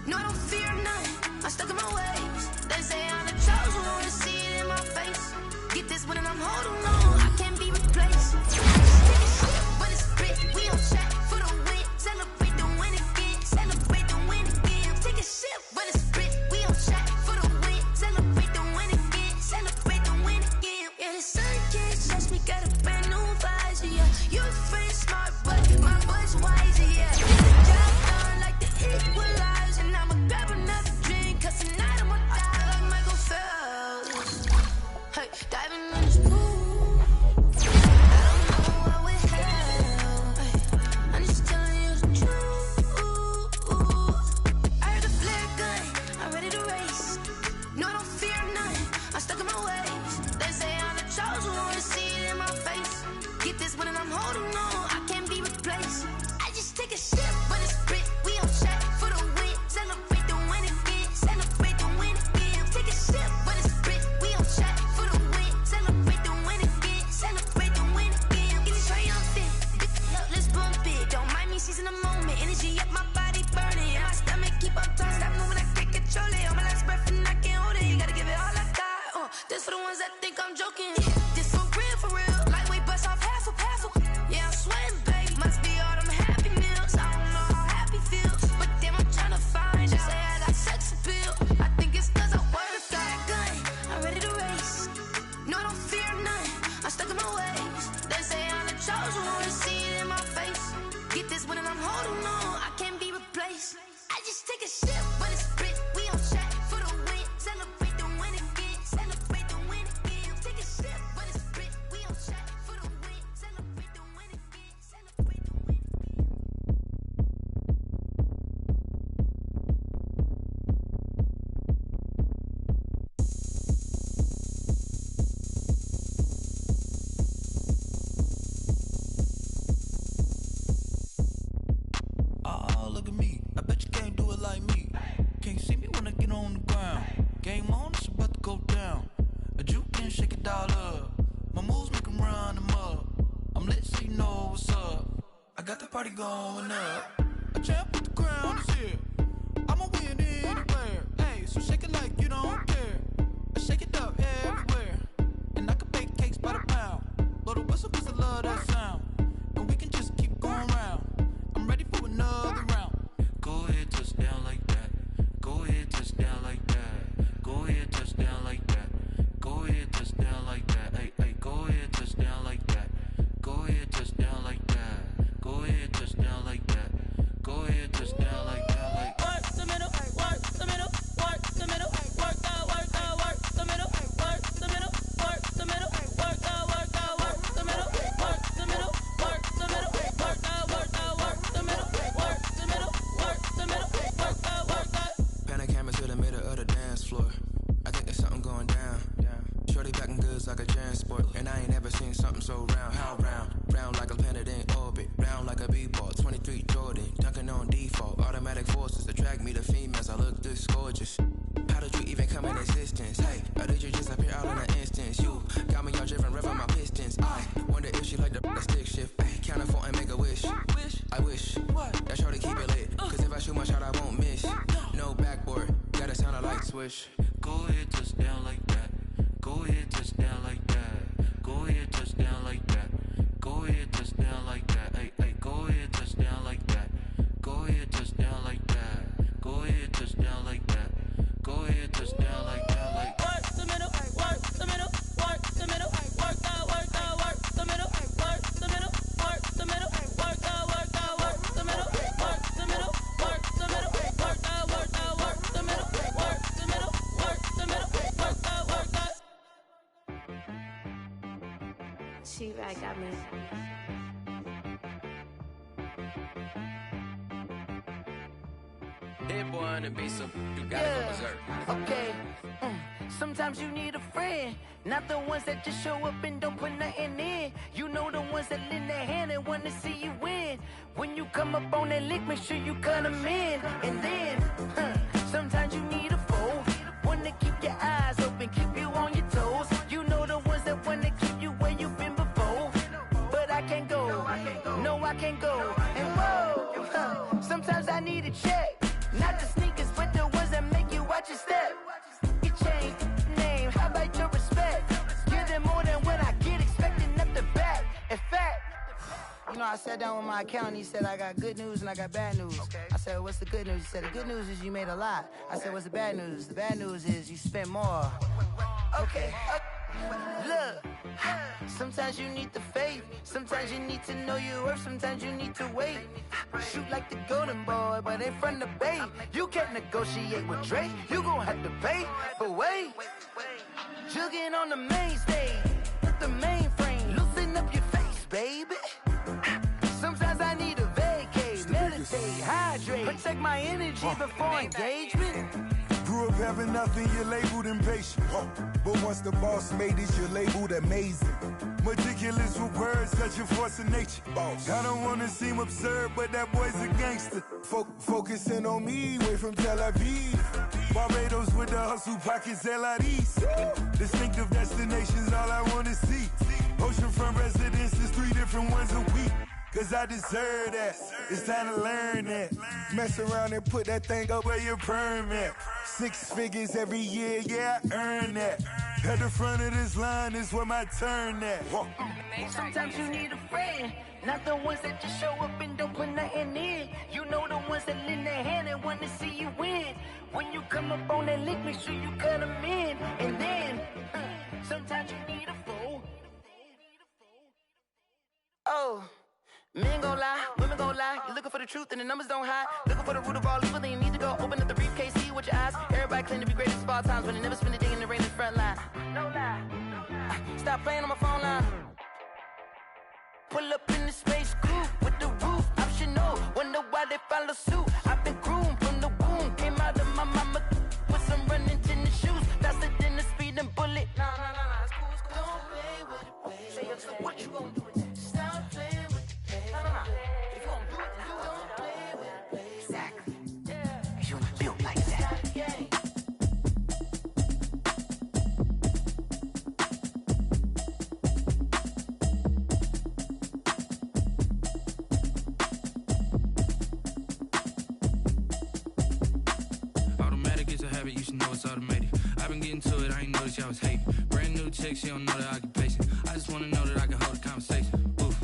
No, I don't fear none, I'm stuck in my ways. They say I'm the chosen one, to see it in my face. Get this one and I'm holding on, I can't be replaced. When it's split, we on track for the win. Celebrate the win again, celebrate the win again. Take a sip, when it's split, we on track for the win. Celebrate the win again, celebrate the win again. Yeah, the sun can't touch me, got a brand new visor, yeah. You friend smart, but my boy's wiser, yeah. Get the job done like the equalizer. And I'ma grab another drink, cause tonight I'ma die like Michael Phelps. Hey, diving in this pool. I don't know what would help. Hey, I'm just telling you the truth. I heard the flare gun, I'm ready to race. No, I don't fear none, I'm stuck in my ways. They say I'm the chosen one, to see it in my face. Get this one and I'm holding on, I can't be replaced. I just take a sip, when it's split, we on track for the win. Celebrate the win again, celebrate the win again. Take a sip, when it's split, we on track for the win. Celebrate the win again, celebrate the win again. Get it triumphant, look, let's bump it. Don't mind me seizing the moment, energy up my body burning. And my stomach keep on turning, stop moving, I can't control it. On my last breath and I can't hold it, you gotta give it all I got. This for the ones that think I'm joking. This for real, lightweight bust off half a. Yeah, I'm sweating, baby, must be all them happy meals. I don't know how happy feels, but damn, I'm trying to find out. Say I got sex appeal, I think it's cause I work. Got a gun, I'm ready to race. No, I don't fear none, I'm stuck in my ways. They say I'm the chosen one, to see it in my face. Get this one and I'm holding on, I can't be replaced. I just take a sip, when it's split, we on track for the win. Celebrate the win again, celebrate the win again. Take a sip, when it's split, we on track for the win. Celebrate the win again, celebrate the win again. Look at me. I bet you can't do it like me. Can't see me when I get on the ground. Game on, it's about to go down. A juke and shake it all up. My moves make 'em run them up. I'm lit so you know what's up. I got the party going up. A champ with the crown is here. I'ma win anywhere. Hey, so shake it like you don't care. I shake it up everywhere. And I can bake cakes by the pound. Blow the whistle 'cause I love that sound. And we can just keep going round. I'm ready for another round. Go ahead, touch down like that. Go ahead, touch down like that. Go ahead, touch down like that. Go ahead, touch down like that. Hey, hey, go ahead, touch down like that. Go ahead, touch down like that. Go ahead, touch down like that. Go ahead, touch down like that. Like work the middle, work the middle, work the middle, work the middle, work the middle, work the middle, work the middle, work the middle, work the middle, work the middle, work the middle, work the middle, work the middle, work the. pan a camera to the middle of the dance floor. I think there's something going down. Shorty packing goods like a transport, and I ain't never seen something so round. How round? Round like a planet in orbit, round like a b-ball. 23 Jordan, dunking on default. Automatic forces attract me to females. I look this gorgeous. How did you even come in existence? Hey, or did you just appear out in an instance? You got me all driven, revving my pistons. I wonder if she like the stick shift. Ay, count it 4 and make a wish. I wish that shorty keep it lit. Cause if I shoot my shot, I won't miss. No backboard, gotta sound a light switch. Go ahead, touch down like that. Go ahead, touch down like that. Go ahead, touch down like that. Go ahead, touch down like that. Hey, hey, go ahead, touch down like that. Go ahead, touch down like that. Go ahead, touch down like that. Go ahead, touch down like that. Like Work the middle, work the middle, work the middle, work the middle, work the middle, work the middle, work the middle, work the middle, work the middle, work the middle, work the middle, work the middle, work the. She right got me. Hit boy on the beat, so you gotta go berserk. Okay. Sometimes you need a friend, not the ones that just show up and don't put nothing in. You know the ones that lend their hand and want to see you win. When you come up on that lick, make sure you cut them in. And then, sometimes you need a foe, one to keep your eyes open, keep you on your toes. You know the ones that want to keep you where you've been before. But I can't go, no I can't go. no, I sat down with my accountant. He said, I got good news and I got bad news. Okay. I said, what's the good news? He said, the good news is you made a lot. I said, what's the bad news? The bad news is you spent more. Okay. Look, sometimes you need the faith. Sometimes you need to know your worth. Sometimes you need to wait. Shoot like the golden boy, but in front of Bay. You can't negotiate with Drake. You gon' have to pay. But wait, jugging on the main stage, the mainframe, loosen up your face, baby. Sometimes I need a vacate, meditate, hydrate, protect my energy before engagement. Grew up having nothing, you're labeled impatient. But once the boss made it, you're labeled amazing. Meticulous with words, such a force of nature. I don't wanna seem absurd, but that boy's a gangster. Focusing on me, way from Tel Aviv. Barbados with the hustle, pockets LIDs. Distinctive destinations, all I wanna see. Oceanfront residences, 3 different ones a week. Cause I deserve that, it's time to learn that. Mess around and put that thing up where your permit. 6 figures every year, yeah, I earn that. At the front of this line is where my turn at. Sometimes you need a friend, not the ones that just show up and don't put nothing in. You know the ones that lend their hand and want to see you win. When you come up on that lick, make sure you cut them in. And then, sometimes you need a fool. Oh. Men gon' lie, women gon' lie. You're looking for the truth and the numbers don't hide. Looking for the root of all evil, then you need to go open up the briefcase, see with your eyes. Everybody claim to be greatest of all times, but they never spend a day in the rain in the front line. No lie. Stop playing on my phone line. Pull up in the space coupe with the roof optional. Wonder why they follow suit. I've been groomed from the womb. Came out of my mama with some running tennis shoes. Faster than the speeding bullet. Nah, it's cool, it's cool. Don't play with it, baby. Say so what you gon' do with that? Stop playing. If you don't do it, then you don't play with it, baby. Exactly. Yeah. You built like that. Automatic is a habit, you should know it's automated. I've been getting to it, I ain't noticed y'all was hating. Brand new chick, she don't know the occupation. I just wanna know that I can hold a conversation. Oof,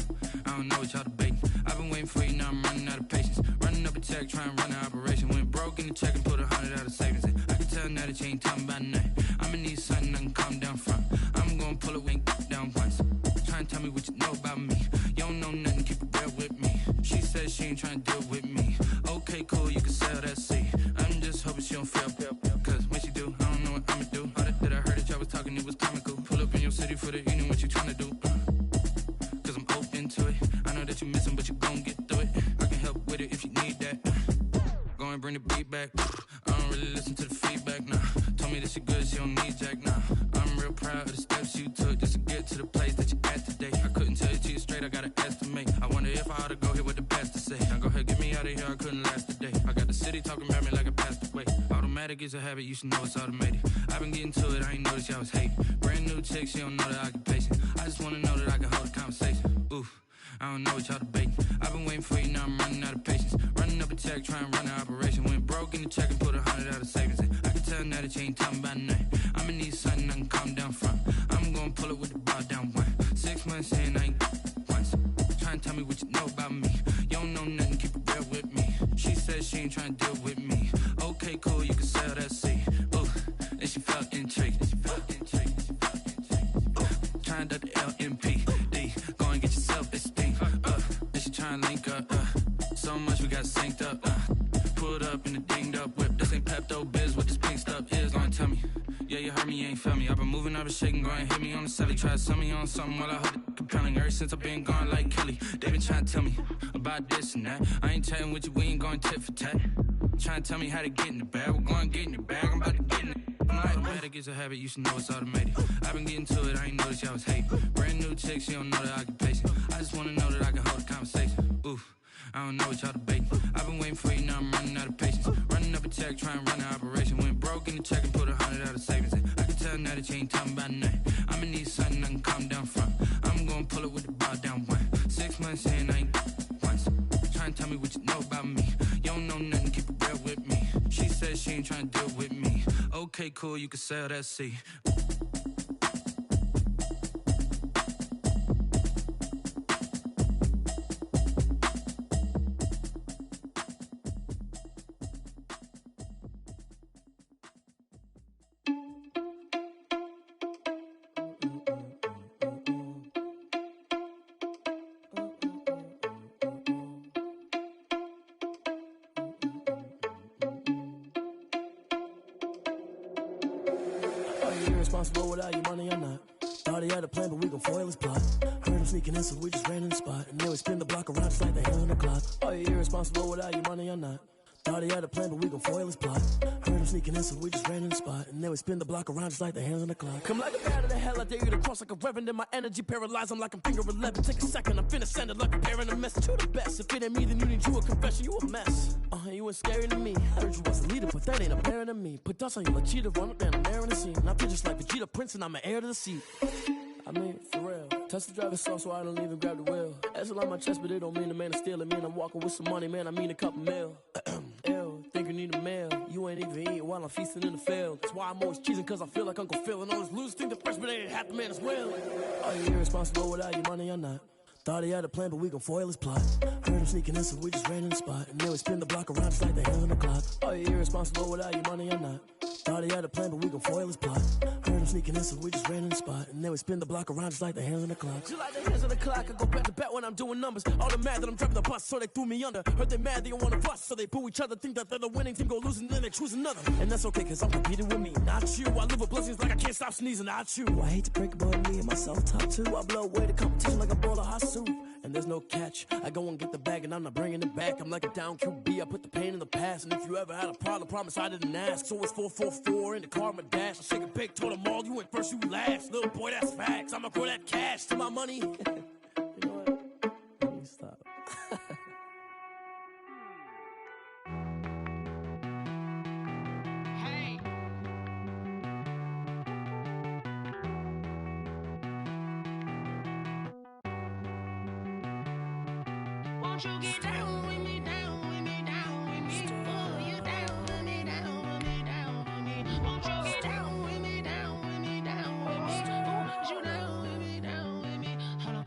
I don't know what y'all debating. I've been waiting for you, now I'm running out of patience. Running up a check, trying to run an operation. Went broke in the check and put 100 out of savings in. I can tell now that you ain't talking about nothing. I'ma need something I can calm down from. I'm gonna pull it, ain't down once. Try and tell me what you know about me. You don't know nothing, keep it real with me. She says she ain't trying to deal with me. Okay, cool, you can sell that seat. I'm just hoping she don't fail. Cause when she do, I don't know what I'ma do. All that I heard that y'all was talking, it was comical. Pull up in your city for the evening, what you trying to do? Cause I'm open to it. I know that you missing, but you gon' get through it. I can help with it if you need that. Go and bring the beat back. I don't really listen to the feedback, nah. Told me that she good, she don't need jack, nah. I'm real proud of the steps you took just to get to the place that you at today. I couldn't tell you to you straight, I gotta estimate. I wonder if I ought to go here with the best to say. Now go ahead, get me out of here, I couldn't last a day. I got the city talking about me like I passed away. Automatic is a habit, you should know it's automated. I've been getting to it, I ain't noticed y'all was hating. Brand new chick, she don't know the occupation. I just wanna know that I can hold a conversation. Oof, I don't know what y'all debating. I've been waiting for you, now I'm running out of patience. Running up a check, trying to run an operation. Went broke in the check and put 100 out of savings in. I can tell now that you ain't talking about nothing. I'ma need something I can calm down from. I'm gonna pull it with the bar down one. 6 months in, I ain't once. Try and tell me what you know about me. You don't know nothing, keep it real with me. She says she ain't trying to deal with me. Okay, cool, you can sell that seat. Ooh, and she felt intrigued. Trying to the LMPD. Go and get your self-esteem up. And she trying to link up. So much we got synced up. Pulled up in the dinged up whip. This ain't Pepto-Biz, what this pink stuff is. Go and tell me. Yeah, you heard me, you ain't feel me. I've been moving, I've been shaking, go and hit me on the celly. Try to sell me on something while I hold it compelling. Ever since I've been gone like Kelly, they been trying to tell me about this and that. I ain't chatting with you, we ain't going tit for tat. Trying to tell me how to get in the bag. We're going to get in the bag, I'm about to get in it. Automatic is a habit, you should know it's automated. I've been getting to it, I ain't noticed y'all was hating. Brand new chick, she don't know the occupation. I just wanna know that I can hold a conversation. Oof, I don't know what y'all debating. I've been waiting for you, now I'm running out of patience. Running up a check, trying to run an operation. Went broke in the check and put 100 out of savings in. I can tell now that you ain't talking about nothing. I'ma need something I can calm down from. I'm gonna pull it with the bar down one. 6 months in, I ain't once. Try and tell me what you know about me. You don't know nothing, keep it real with me. She says she ain't trying to deal with me. Okay, cool, you can sell that seat. irresponsible without your money or not. Thought he had a plan, but we gon' foil his plot. Heard him sneaking in, so we just ran in the spot. And then we spin the block around just like the hand on the clock. Are you irresponsible without your money or not? Thought he had a plan, but we gon' foil his plot. Heard him sneaking in, so we just ran in the spot. And then we spin the block around just like the hands on the clock. Come like a bat of the hell, I dare you to cross like a reverend. And my energy paralyzed, I'm like I'm finger 11. Take a second, I'm finna send it like a parent a message to the best. If it ain't me, then you need you a confession, you a mess. You ain't scary to me. Heard you was a leader, but that ain't apparent to me. Put dust on you like cheetah, run up down, I'm there in the scene. And I feel just like Vegeta Prince, and I'm an heir to the seat. I mean, for real. Touch the driver's soft, so I don't even grab the wheel. That's a lot on my chest, but it don't mean the man is stealing. Mean I'm walking with some money, man, I mean a couple mil. Ew, think you need a meal. You ain't even eating while I'm feasting in the field. That's why I'm always cheesing, cause I feel like Uncle Phil. And all those losers think the freshman ain't half the man as well. Are you irresponsible without your money or not? Thought he had a plan, but we gon' foil his plot. Heard him sneaking in, so we just ran in the spot. And then we spin the block around just like the hands on the clock. Are you irresponsible without your money or not? Thought he had a plan, but we gon' foil his plot. Heard him sneaking in, so we just ran in the spot. And then we spin the block around just like the hands on the clock. Just like the hands on the clock, I go back to back when I'm doing numbers. All the mad that I'm driving the bus, so they threw me under. Heard they mad, they don't wanna bust, so they boo each other. Think that they're the winning team, go losing, then they choose another. And that's okay, cause I'm competing with me, not you. I live with blessings like I can't stop sneezing, not you. I hate to break it, but me and myself top two. I blow away the competition like a bowl of hot soup. And there's no catch. I go and get the bag and I'm not bringing it back. I'm like a down QB, I put the pain in the past. And if you ever had a problem, promise I didn't ask. So it's 444 in the car, my dash. I shake a big, told them all, you went first, you last. Little boy, that's facts. I'ma grow that cash to my money. You know what? Let me stop. Won't you get down with me, down with me, down with me? Oh, you down with me, down with me, down with me. Won't you get down with me, down with me, down with me? Oh, you down with me, down with me? Hold on.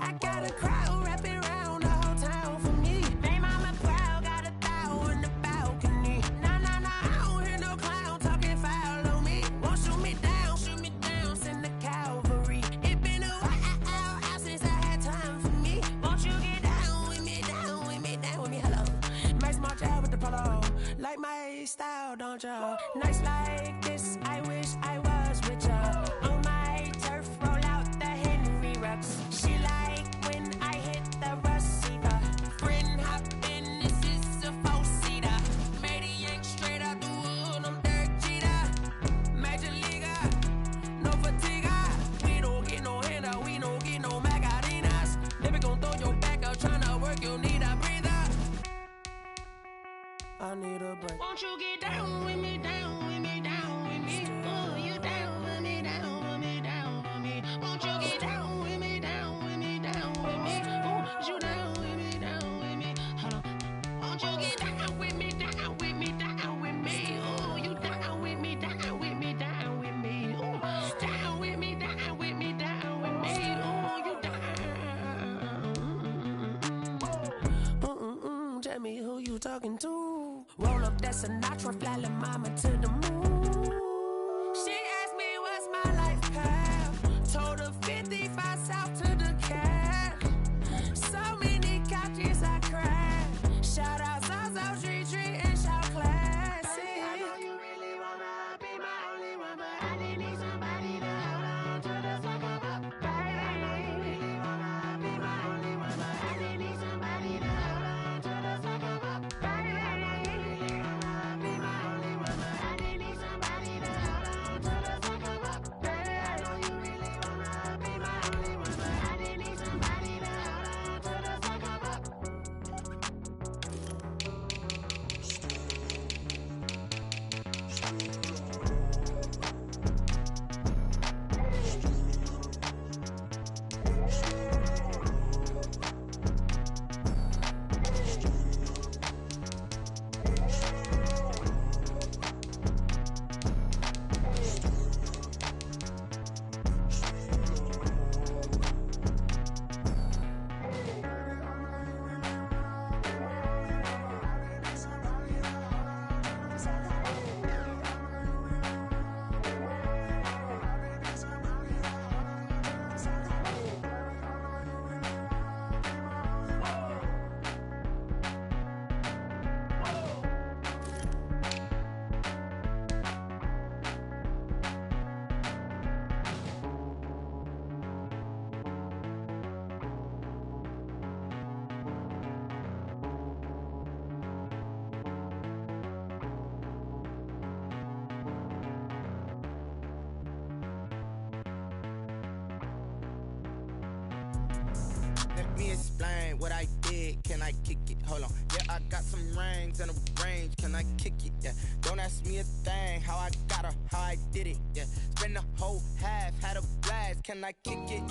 I got a crowd wrapping around the whole town for me. They mama proud, got a thou in the balcony. Nah, nah, nah, I don't hear no clown talking foul on me. Won't shoot me down, send the cavalry. It been a while since I had time for me. Won't you get down with me, hello. Nice march out with the polo. Like my style, don't ya? Nice like this, I wish I was with ya. On my turf, roll out the Henry Rux. She like when I hit the receiver. Friend hop in, this is a four-seater. Made a yank straight out the wood, I'm Derek Jeter. Major leaguer, no fatigue. We don't get no handout, we don't get no Macarinas. Never gon' throw your back out, tryna work, you need a breather. I need a break. Won't you get down with me, down with me, down with me? Oh, you down with me, down with me, down with me. Won't you get down with me, down with me, down with me? Oh, you down with me, down with me? Hold on. Won't you get down with me, down with me, down with me? Oh, you down with me, down with me, down with me? Oh, down with me, down with me, down with me? Oh, you down. Tell me who you talking to. Roll up that Sinatra, fly la mama to the moon. She asked me what's my life path. Told her 55 south to the cat. So many couches I cried. Shout out South Street and shout classic. I know you really wanna be my only one, but I didn't need somebody to hold on to the fuck up. Baby, I know you really wanna be my only one, but I didn't need somebody to hold on to the fuck up. Baby, I know you really wanna be my only one, but I didn't need somebody to me explain what I did. Can I kick it? Hold on. Yeah, I got some rings and a range. Can I kick it? Yeah. Don't ask me a thing. How I got her, how I did it. Yeah. Spend the whole half, had a blast. Can I kick it?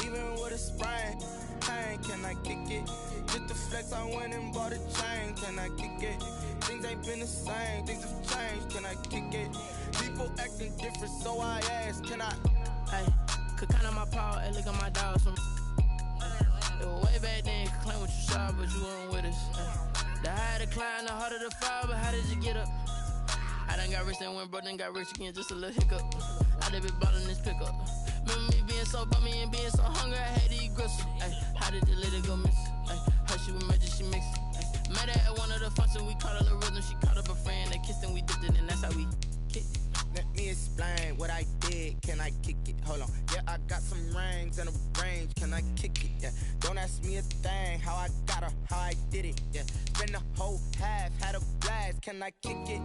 Even with a sprain. Pain, can I kick it? Just the flex, I went and bought a chain. Can I kick it? Things ain't been the same. Things have changed. Can I kick it? People acting different, so I ask. Can I? Hey, could count on my power, and look at my dogs from. It was way back then, could claim what you saw, but you weren't with us. The higher the climb, the harder the fall, but how did you get up? I done got rich and went broke, then got rich again, just a little hiccup. I done been ballin' this pickup. Remember me being so bummy and being so hungry, I had to eat gristle. Ay, how did the lady go miss? Ay, her she was magic, she mixed. Ay, met her at one of the functions, we caught a little rhythm, she caught up a friend, they kissed and we dipped it, and that's how we kicked it. Let me explain what I did. Can I kick it? Hold on. Yeah, I got some rings and a range. Can I kick it? Yeah. Don't ask me a thing. How I got her, how I did it. Yeah. Spend the whole half, had a blast. Can I kick it?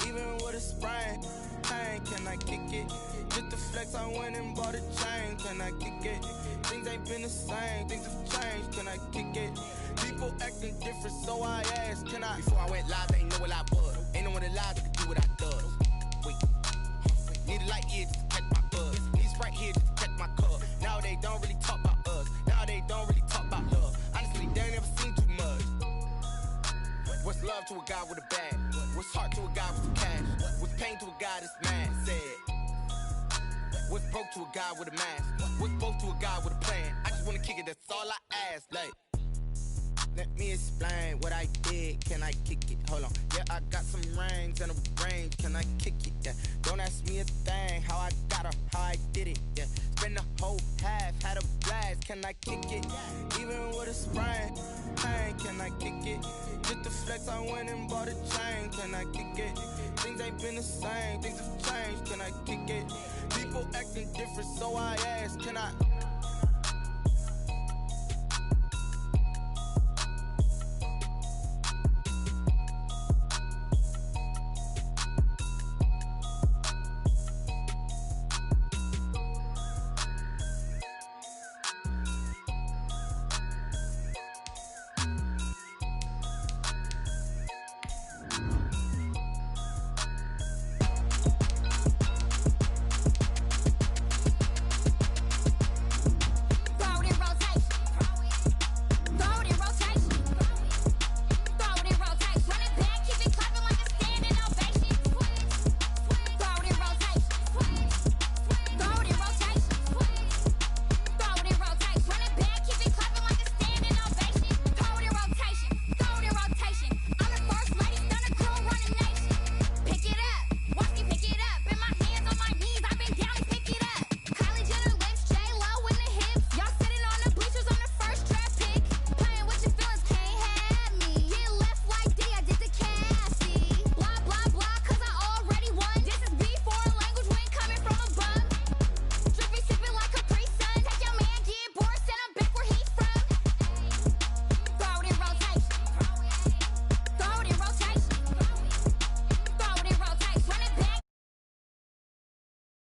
Even with a sprain. Pain, can I kick it? Just the flex, I went and bought a chain. Can I kick it? Things ain't been the same. Things have changed. Can I kick it? People acting different, so I asked. Can I? Before I went live, ain't know what I was. Ain't no one alive that could do what I does. Wait. Need a light here just to catch my buzz. Need Sprite here just to catch my cup. Now they don't really talk about us. Now they don't really talk about love. Honestly, they ain't never seen too much. What's love to a guy with a bag? What's heart to a guy with the cash? What's pain to a guy that's mad? Said. What's broke to a guy with a mask? What's broke to a guy with a plan? I just wanna kick it, that's all I ask. Like, let me explain what I did. Can I kick it? Hold on. Yeah, I got some rings and a range. Can I kick it? Yeah. Don't ask me a thing. How I got her, how I did it. Yeah. Spend the whole half, had a blast. Can I kick it? Even with a sprain. Pain, can I kick it? Just the flex, I went and bought a chain. Can I kick it? Things ain't been the same. Things have changed. Can I kick it? People acting different, so I ask. Can I?